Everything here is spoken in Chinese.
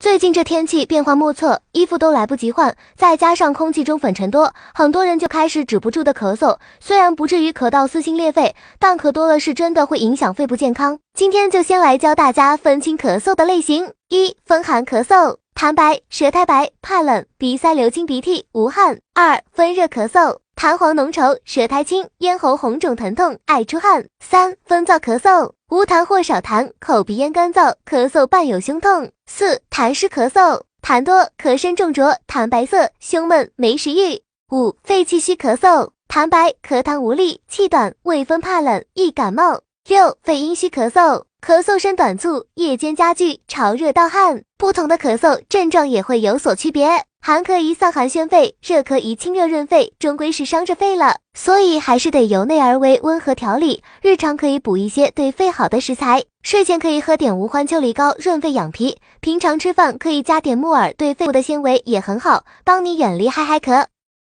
最近这天气变化莫测，衣服都来不及换，再加上空气中粉尘多，很多人就开始止不住的咳嗽。虽然不至于咳到撕心裂肺，但咳多了是真的会影响肺部健康。今天就先来教大家分清咳嗽的类型。一、风寒咳嗽，痰白、舌苔白，怕冷，鼻塞流清鼻涕，无汗。二、风热咳嗽，痰黄浓稠，舌苔青，咽喉红肿疼痛，爱出汗。三、风燥咳嗽，无痰或少痰，口鼻咽干燥，咳嗽伴有胸痛。四、痰湿咳嗽，痰多，咳声重浊，痰白色，胸闷，没食欲。五、肺气虚咳嗽，痰白，咳痰无力，气短，畏风怕冷，易感冒。六、肺阴虚咳嗽，咳嗽声短促，夜间加剧，潮热盗汗。不同的咳嗽症状也会有所区别，寒咳宜散寒宣肺，热咳宜清热润肺，终归是伤着肺了，所以还是得由内而外温和调理。日常可以补一些对肺好的食材，睡前可以喝点无欢秋梨膏润肺养脾，平常吃饭可以加点木耳，对肺部的纤维也很好，帮你远离嗨咳。